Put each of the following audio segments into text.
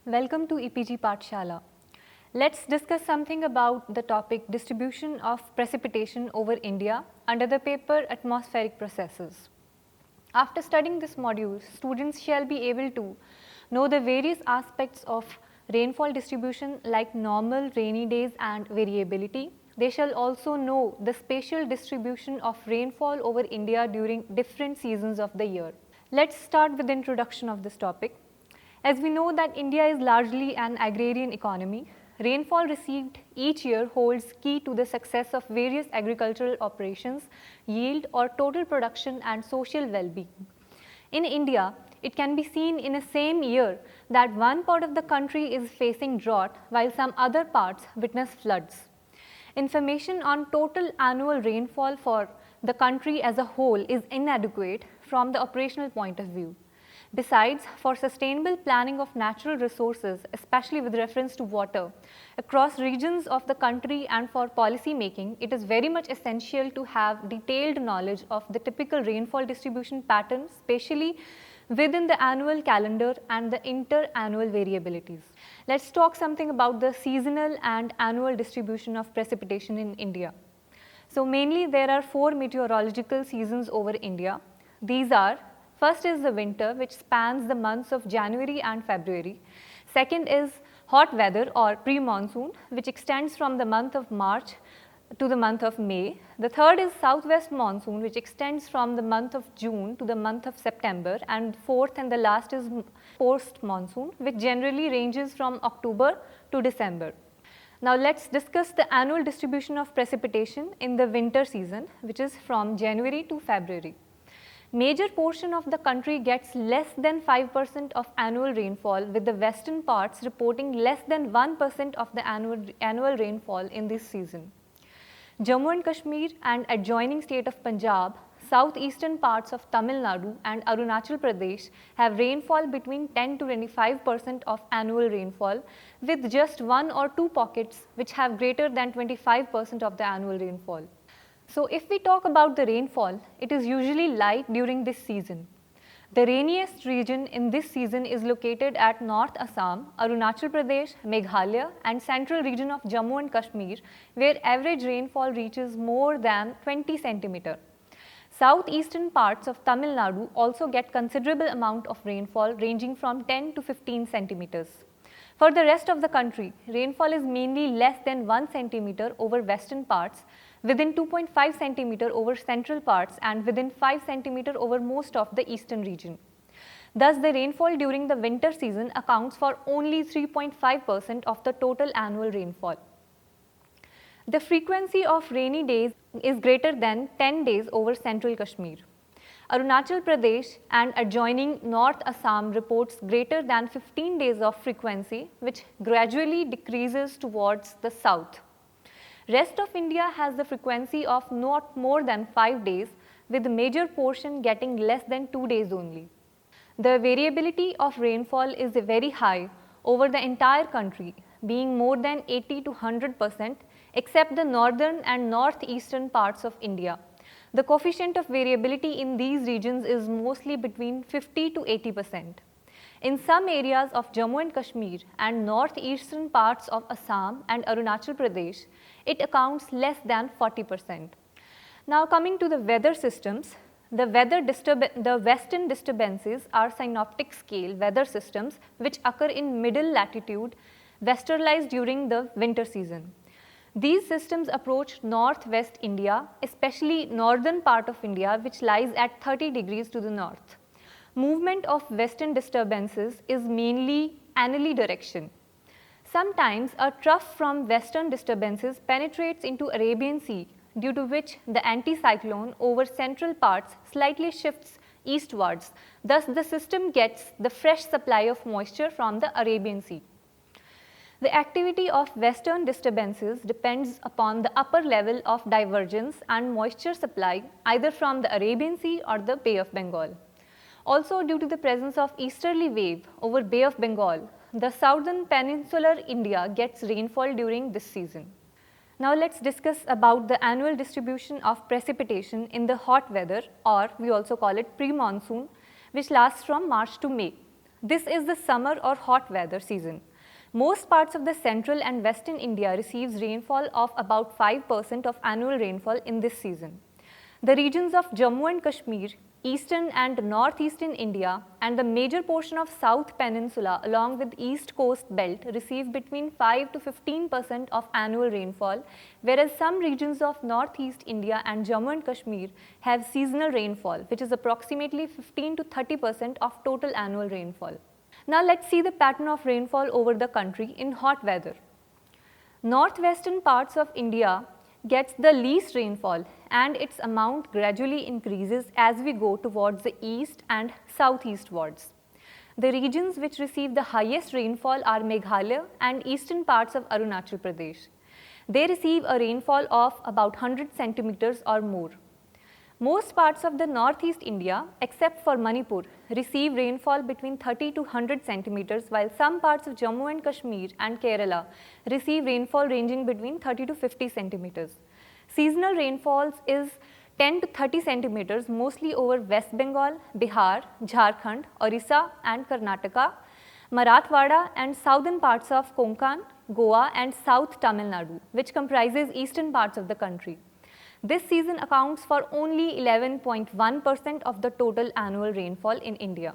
Welcome to EPG Pathshala. Let's discuss something about the topic distribution of precipitation over India under the paper atmospheric processes. After studying this module, students shall be able to know the various aspects of rainfall distribution like normal, rainy days and variability. They shall also know the spatial distribution of rainfall over India during different seasons of the year. Let's start with the introduction of this topic. As we know that India is largely an agrarian economy, rainfall received each year holds key to the success of various agricultural operations, yield or total production and social well-being. In India, it can be seen in a same year that one part of the country is facing drought while some other parts witness floods. Information on total annual rainfall for the country as a whole is inadequate from the operational point of view. Besides, for sustainable planning of natural resources, especially with reference to water, across regions of the country and for policy making, it is very much essential to have detailed knowledge of the typical rainfall distribution pattern, especially within the annual calendar and the inter-annual variabilities. Let's talk something about the seasonal and annual distribution of precipitation in India. So mainly there are 4 meteorological seasons over India. These are: first is the winter, which spans the months of January and February. Second is hot weather or pre-monsoon, which extends from the month of March to the month of May. The third is southwest monsoon, which extends from the month of June to the month of September. And fourth and the last is post-monsoon, which generally ranges from October to December. Now let's discuss the annual distribution of precipitation in the winter season, which is from January to February. Major portion of the country gets less than 5% of annual rainfall, with the western parts reporting less than 1% of the annual rainfall in this season. Jammu and Kashmir and adjoining state of Punjab, southeastern parts of Tamil Nadu and Arunachal Pradesh have rainfall between 10 to 25% of annual rainfall, with just 1 or 2 pockets which have greater than 25% of the annual rainfall. So if we talk about the rainfall, it is usually light during this season. The rainiest region in this season is located at North Assam, Arunachal Pradesh, Meghalaya and central region of Jammu and Kashmir, where average rainfall reaches more than 20 centimeter. Southeastern parts of Tamil Nadu also get considerable amount of rainfall ranging from 10 to 15 centimeters. For the rest of the country, rainfall is mainly less than 1 centimeter over western parts, within 2.5 centimeter over central parts and within 5 centimeter over most of the eastern region. Thus, the rainfall during the winter season accounts for only 3.5% of the total annual rainfall. The frequency of rainy days is greater than 10 days over central Kashmir. Arunachal Pradesh and adjoining North Assam reports greater than 15 days of frequency, which gradually decreases towards the south. Rest of India has the frequency of not more than 5 days, with the major portion getting less than 2 days only. The variability of rainfall is very high over the entire country, being more than 80 to 100%, except the northern and northeastern parts of India. The coefficient of variability in these regions is mostly between 50 to 80%. In some areas of Jammu and Kashmir and northeastern parts of Assam and Arunachal Pradesh, it accounts less than 40%. Now coming to the weather systems, the western disturbances are synoptic scale weather systems which occur in middle latitude, westerlies during the winter season. These systems approach northwest India, especially northern part of India, which lies at 30 degrees to the north. Movement of western disturbances is mainly anally direction. Sometimes a trough from western disturbances penetrates into Arabian Sea, due to which the anticyclone over central parts slightly shifts eastwards. Thus, the system gets the fresh supply of moisture from the Arabian Sea. The activity of western disturbances depends upon the upper level of divergence and moisture supply either from the Arabian Sea or the Bay of Bengal. Also, due to the presence of easterly wave over Bay of Bengal, the southern peninsular India gets rainfall during this season. Now let's discuss about the annual distribution of precipitation in the hot weather, or we also call it pre-monsoon, which lasts from March to May. This is the summer or hot weather season. Most parts of the central and western India receives rainfall of about 5% of annual rainfall in this season. The regions of Jammu and Kashmir, eastern and northeastern India, and the major portion of South Peninsula along with East Coast Belt receive between 5 to 15% of annual rainfall, whereas some regions of northeast India and Jammu and Kashmir have seasonal rainfall, which is approximately 15 to 30% of total annual rainfall. Now let's see the pattern of rainfall over the country in hot weather. Northwestern parts of India gets the least rainfall and its amount gradually increases as we go towards the east and southeastwards. The regions which receive the highest rainfall are Meghalaya and eastern parts of Arunachal Pradesh. They receive a rainfall of about 100 centimeters or more. Most parts of the northeast India, except for Manipur, receive rainfall between 30 to 100 centimeters, while some parts of Jammu and Kashmir and Kerala receive rainfall ranging between 30 to 50 centimeters. Seasonal rainfalls is 10 to 30 centimeters, mostly over West Bengal, Bihar, Jharkhand, Orissa and Karnataka, Marathwada and southern parts of Konkan, Goa and South Tamil Nadu, which comprises eastern parts of the country. This season accounts for only 11.1% of the total annual rainfall in India.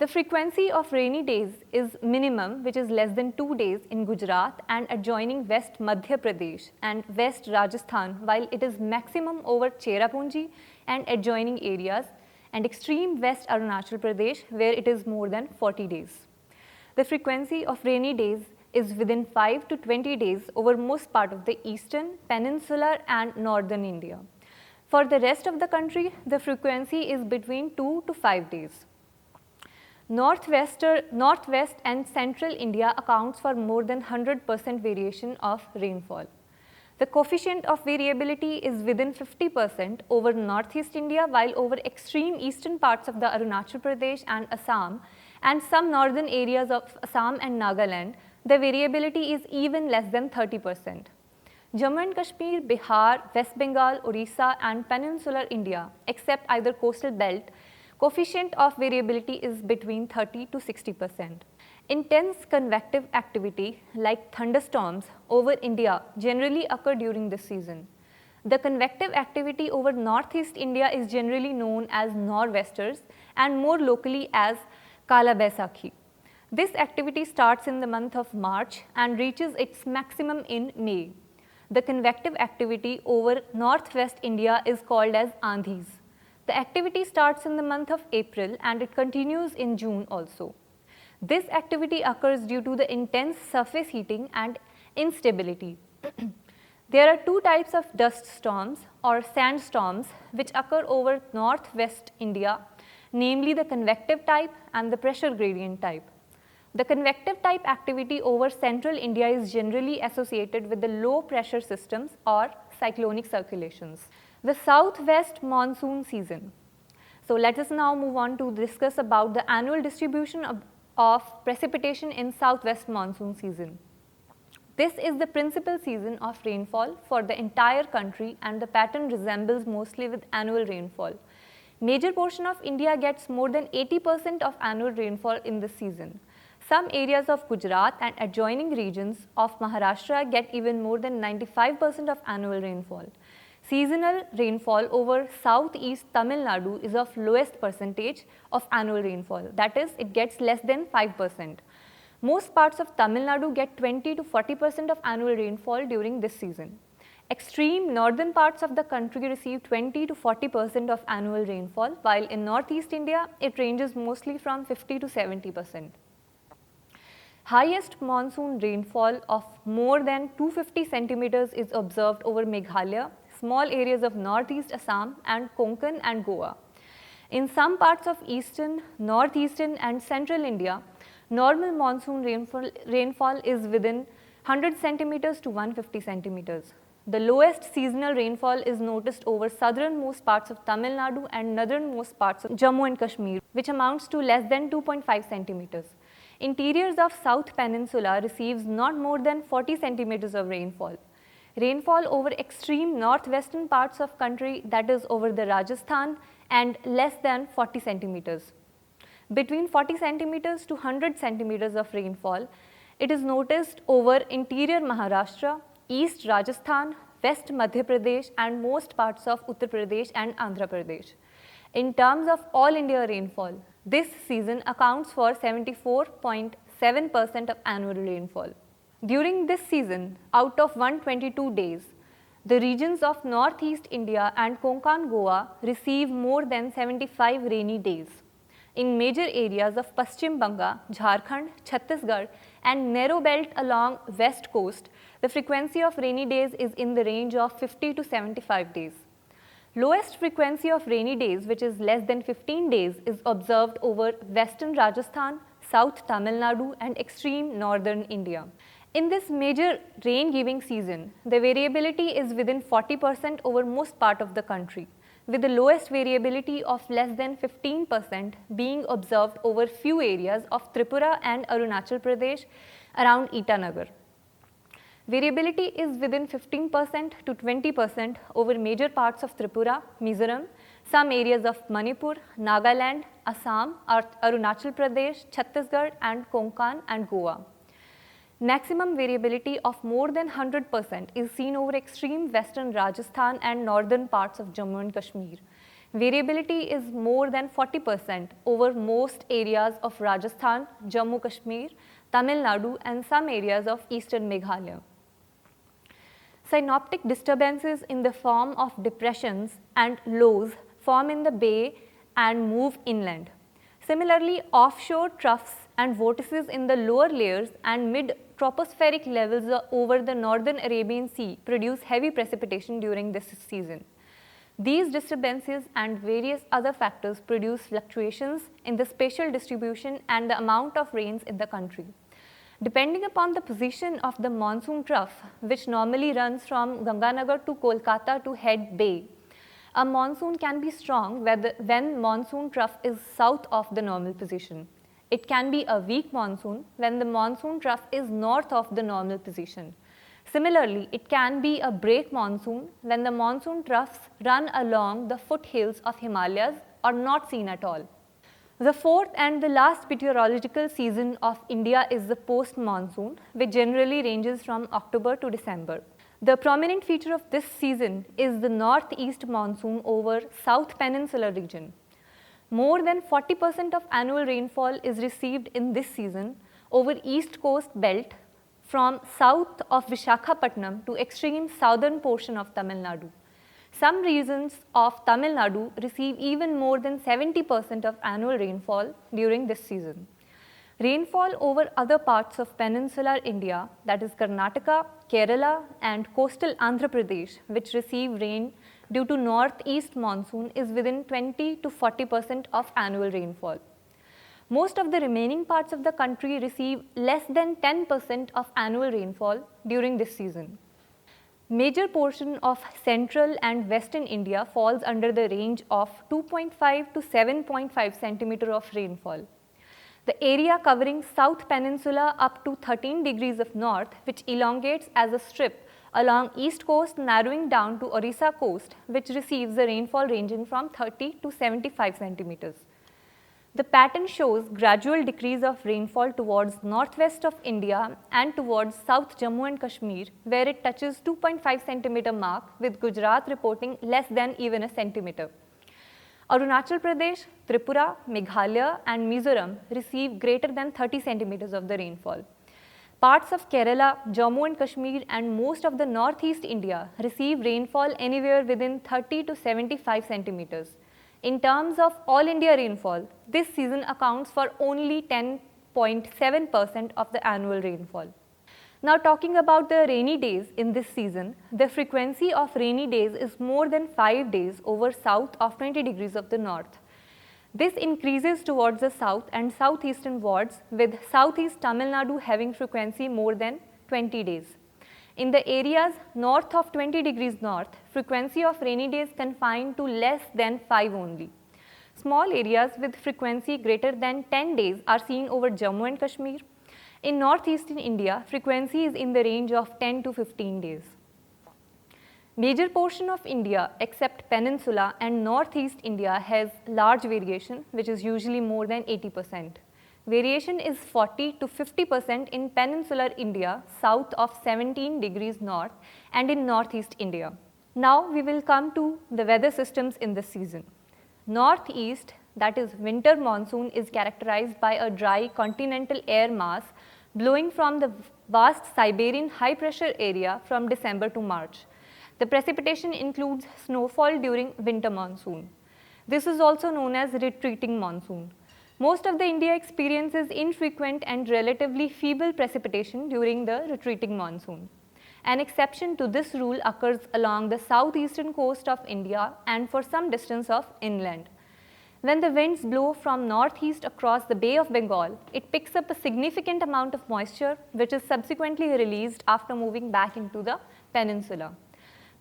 The frequency of rainy days is minimum, which is less than 2 days in Gujarat and adjoining West Madhya Pradesh and West Rajasthan, while it is maximum over Cherrapunji and adjoining areas, and extreme West Arunachal Pradesh, where it is more than 40 days. The frequency of rainy days is within 5 to 20 days over most part of the eastern, peninsular and northern India. For the rest of the country, the frequency is between 2 to 5 days. Northwest and central India accounts for more than 100% variation of rainfall. The coefficient of variability is within 50% over northeast India, while over extreme eastern parts of the Arunachal Pradesh and Assam and some northern areas of Assam and Nagaland, the variability is even less than 30%. Jammu and Kashmir, Bihar, West Bengal, Orissa and peninsular India, except either coastal belt, coefficient of variability is between 30 to 60%. Intense convective activity like thunderstorms over India generally occur during this season. The convective activity over northeast India is generally known as nor'westers and more locally as Kala Baisakhi. This activity starts in the month of March and reaches its maximum in May. The convective activity over northwest India is called as Andhis. The activity starts in the month of April and it continues in June also. This activity occurs due to the intense surface heating and instability. There are two types of dust storms or sandstorms which occur over northwest India, namely the convective type and the pressure gradient type. The convective type activity over central India is generally associated with the low pressure systems or cyclonic circulations. The southwest monsoon season. So let us now move on to discuss about the annual distribution of precipitation in southwest monsoon season. This is the principal season of rainfall for the entire country and the pattern resembles mostly with annual rainfall. Major portion of India gets more than 80% of annual rainfall in this season. Some areas of Gujarat and adjoining regions of Maharashtra get even more than 95% of annual rainfall. Seasonal rainfall over southeast Tamil Nadu is of lowest percentage of annual rainfall, that is, it gets less than 5%. Most parts of Tamil Nadu get 20 to 40% of annual rainfall during this season. Extreme northern parts of the country receive 20 to 40% of annual rainfall, while in northeast India, it ranges mostly from 50 to 70%. Highest monsoon rainfall of more than 250 centimeters is observed over Meghalaya, small areas of northeast Assam and Konkan and Goa. In some parts of eastern, northeastern and central India, normal monsoon rainfall is within 100 centimeters to 150 centimeters. The lowest seasonal rainfall is noticed over southernmost parts of Tamil Nadu and northernmost parts of Jammu and Kashmir, which amounts to less than 2.5 centimeters. Interiors of South Peninsula receives not more than 40 centimeters of rainfall. Rainfall over extreme northwestern parts of country, that is over the Rajasthan, and less than 40 centimeters. Between 40 centimeters to 100 centimeters of rainfall, it is noticed over interior Maharashtra, East Rajasthan, West Madhya Pradesh and most parts of Uttar Pradesh and Andhra Pradesh. In terms of all India rainfall, this season accounts for 74.7% of annual rainfall. During this season, out of 122 days, the regions of Northeast India and Konkan Goa receive more than 75 rainy days. In major areas of Paschim Banga, Jharkhand, Chhattisgarh and narrow belt along west coast, the frequency of rainy days is in the range of 50 to 75 days. Lowest frequency of rainy days, which is less than 15 days, is observed over western Rajasthan, South Tamil Nadu and extreme northern India. In this major rain-giving season, the variability is within 40% over most part of the country, with the lowest variability of less than 15% being observed over few areas of Tripura and Arunachal Pradesh around Itanagar. Variability is within 15% to 20% over major parts of Tripura, Mizoram, some areas of Manipur, Nagaland, Assam, Arunachal Pradesh, Chhattisgarh and Konkan and Goa. Maximum variability of more than 100% is seen over extreme western Rajasthan and northern parts of Jammu and Kashmir. Variability is more than 40% over most areas of Rajasthan, Jammu Kashmir, Tamil Nadu and some areas of eastern Meghalaya. Synoptic disturbances in the form of depressions and lows form in the bay and move inland. Similarly, offshore troughs and vortices in the lower layers and mid-tropospheric levels over the northern Arabian Sea produce heavy precipitation during this season. These disturbances and various other factors produce fluctuations in the spatial distribution and the amount of rains in the country. Depending upon the position of the monsoon trough, which normally runs from Ganganagar to Kolkata to Head Bay, a monsoon can be strong when monsoon trough is south of the normal position. It can be a weak monsoon when the monsoon trough is north of the normal position. Similarly, it can be a break monsoon when the monsoon troughs run along the foothills of Himalayas or not seen at all. The fourth and the last meteorological season of India is the post-monsoon, which generally ranges from October to December. The prominent feature of this season is the northeast monsoon over South Peninsular region. More than 40% of annual rainfall is received in this season over east coast belt from south of Visakhapatnam to extreme southern portion of Tamil Nadu. Some regions of Tamil Nadu receive even more than 70% of annual rainfall during this season. Rainfall over other parts of peninsular India, that is Karnataka, Kerala and coastal Andhra Pradesh, which receive rain due to northeast monsoon, is within 20 to 40% of annual rainfall. Most of the remaining parts of the country receive less than 10% of annual rainfall during this season. Major portion of central and western India falls under the range of 2.5 to 7.5 centimeter of rainfall. The area covering South Peninsula up to 13 degrees of north, which elongates as a strip along east coast narrowing down to Orissa coast, which receives the rainfall ranging from 30 to 75 centimeters. The pattern shows gradual decrease of rainfall towards northwest of India and towards South Jammu and Kashmir, where it touches 2.5 centimeter mark, with Gujarat reporting less than even a centimeter. Arunachal Pradesh, Tripura, Meghalaya and Mizoram receive greater than 30 centimeters of the rainfall. Parts of Kerala, Jammu and Kashmir and most of the northeast India receive rainfall anywhere within 30 to 75 centimeters. In terms of all India rainfall, this season accounts for only 10.7% of the annual rainfall. Now talking about the rainy days in this season, the frequency of rainy days is more than 5 days over south of 20 degrees of the north. This increases towards the south and southeastern wards, with southeast Tamil Nadu having frequency more than 20 days. In the areas north of 20 degrees north, frequency of rainy days confined to less than 5 only. Small areas with frequency greater than 10 days are seen over Jammu and Kashmir. In northeastern India, frequency is in the range of 10 to 15 days. Major portion of India except Peninsula and Northeast India has large variation, which is usually more than 80%. Variation is 40 to 50% in peninsular India south of 17 degrees north and in northeast India. Now we will come to the weather systems in this season. Northeast, that is winter monsoon, is characterized by a dry continental air mass blowing from the vast Siberian high pressure area from December to March. The precipitation includes snowfall during winter monsoon. This is also known as retreating monsoon. Most of the India experiences infrequent and relatively feeble precipitation during the retreating monsoon. An exception to this rule occurs along the southeastern coast of India and for some distance of inland. When the winds blow from northeast across the Bay of Bengal, it picks up a significant amount of moisture which is subsequently released after moving back into the peninsula.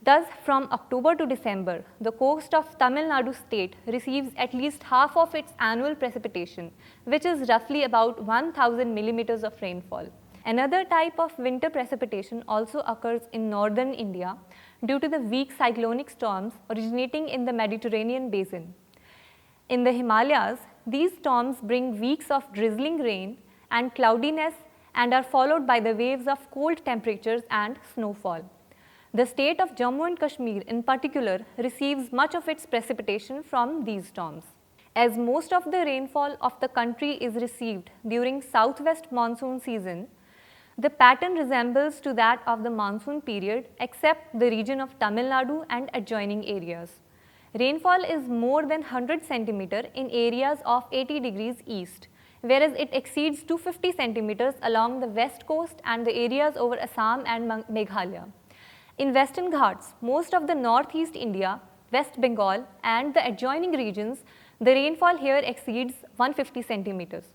Thus, from October to December, the coast of Tamil Nadu state receives at least half of its annual precipitation, which is roughly about 1000 millimeters of rainfall. Another type of winter precipitation also occurs in northern India due to the weak cyclonic storms originating in the Mediterranean basin. In the Himalayas, these storms bring weeks of drizzling rain and cloudiness and are followed by the waves of cold temperatures and snowfall. The state of Jammu and Kashmir in particular receives much of its precipitation from these storms. As most of the rainfall of the country is received during southwest monsoon season, the pattern resembles to that of the monsoon period except the region of Tamil Nadu and adjoining areas. Rainfall is more than 100 cm in areas of 80 degrees east, whereas it exceeds 250 cm along the west coast and the areas over Assam and Meghalaya. In Western Ghats, most of the northeast India, West Bengal and the adjoining regions, the rainfall here exceeds 150 centimeters.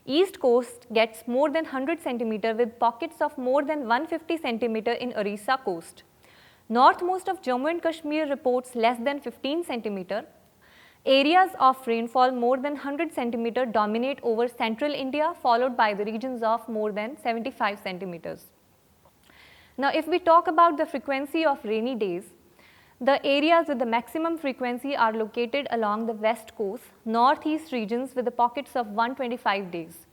East coast gets more than 100 centimeter with pockets of more than 150 centimeter in Orissa coast. Northmost of Jammu and Kashmir reports less than 15 centimeter. Areas of rainfall more than 100 centimeter dominate over central India, followed by the regions of more than 75 centimeters. Now, if we talk about the frequency of rainy days, the areas with the maximum frequency are located along the west coast, northeast regions with the pockets of 125 days.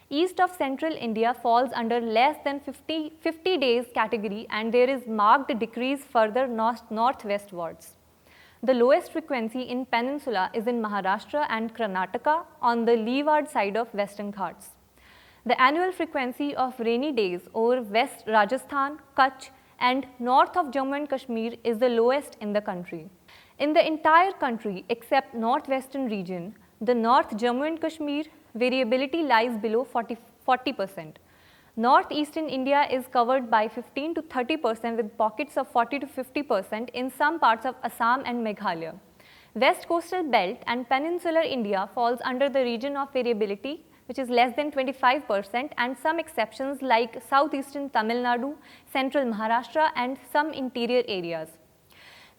East of central India falls under less than 50 days category and there is marked decrease further northwestwards. The lowest frequency in peninsula is in Maharashtra and Karnataka on the leeward side of Western Ghats. The annual frequency of rainy days over West Rajasthan, Kutch and north of Jammu and Kashmir is the lowest in the country. In the entire country except northwestern region, the North Jammu and Kashmir, variability lies below 40%. Northeastern India is covered by 15 to 30% with pockets of 40 to 50% in some parts of Assam and Meghalaya. West coastal belt and peninsular India falls under the region of variability, which is less than 25%, and some exceptions like southeastern Tamil Nadu, central Maharashtra and some interior areas.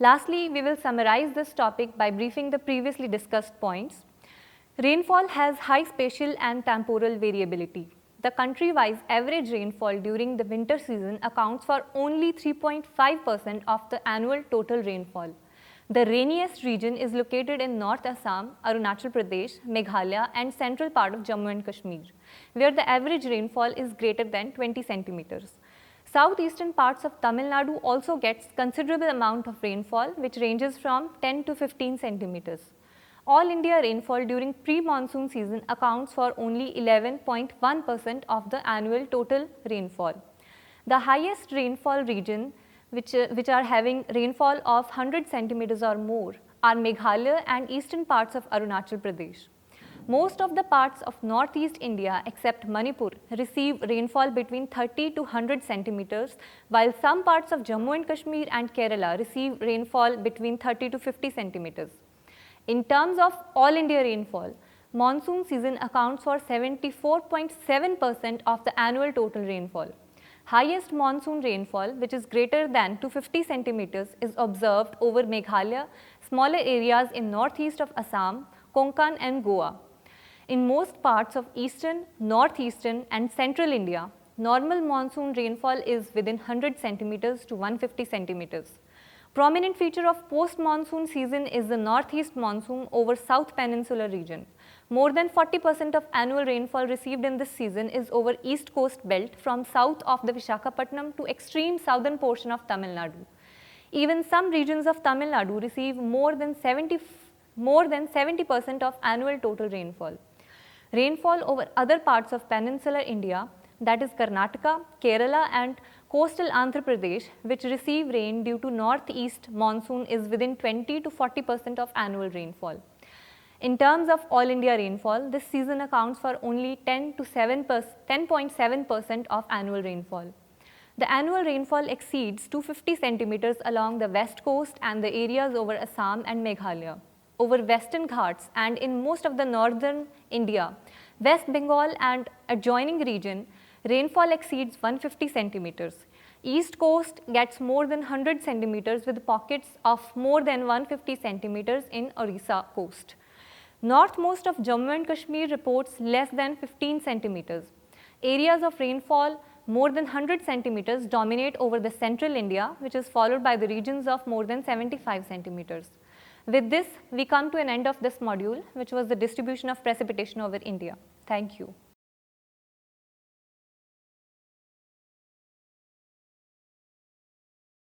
Lastly, we will summarize this topic by briefing the previously discussed points. Rainfall has high spatial and temporal variability. The country-wise average rainfall during the winter season accounts for only 3.5% of the annual total rainfall. The rainiest region is located in North Assam, Arunachal Pradesh, Meghalaya and central part of Jammu and Kashmir, where the average rainfall is greater than 20 centimeters. Southeastern parts of Tamil Nadu also gets considerable amount of rainfall, which ranges from 10 to 15 centimeters. All India rainfall during pre-monsoon season accounts for only 11.1% of the annual total rainfall. The highest rainfall region which are having rainfall of 100 centimeters or more are Meghalaya and eastern parts of Arunachal Pradesh. Most of the parts of northeast India except Manipur receive rainfall between 30 to 100 centimeters, while some parts of Jammu and Kashmir and Kerala receive rainfall between 30 to 50 centimeters. In terms of all India rainfall, monsoon season accounts for 74.7% of the annual total rainfall. Highest monsoon rainfall, which is greater than 250 centimeters, is observed over Meghalaya, smaller areas in northeast of Assam, Konkan and Goa. In most parts of eastern, northeastern and central India, normal monsoon rainfall is within 100 centimeters to 150 centimeters. Prominent feature of post-monsoon season is the northeast monsoon over South Peninsular region. More than 40% of annual rainfall received in this season is over east coast belt from south of the Visakhapatnam to extreme southern portion of Tamil Nadu. Even some regions of Tamil Nadu receive more than 70% of annual total rainfall. Rainfall over other parts of peninsular India, that is Karnataka, Kerala and coastal Andhra Pradesh, which receive rain due to northeast monsoon, is within 20 to 40% of annual rainfall. In terms of all India rainfall, this season accounts for only 10.7% of annual rainfall. The annual rainfall exceeds 250 centimeters along the west coast and the areas over Assam and Meghalaya. Over western Ghats and in most of the northern India, West Bengal and adjoining region, rainfall exceeds 150 centimeters. East coast gets more than 100 centimeters with pockets of more than 150 centimeters in Orissa coast. Northmost of Jammu and Kashmir reports less than 15 centimeters. Areas of rainfall more than 100 centimeters dominate over the central India, which is followed by the regions of more than 75 centimeters. With this, we come to an end of this module, which was the distribution of precipitation over India. Thank you.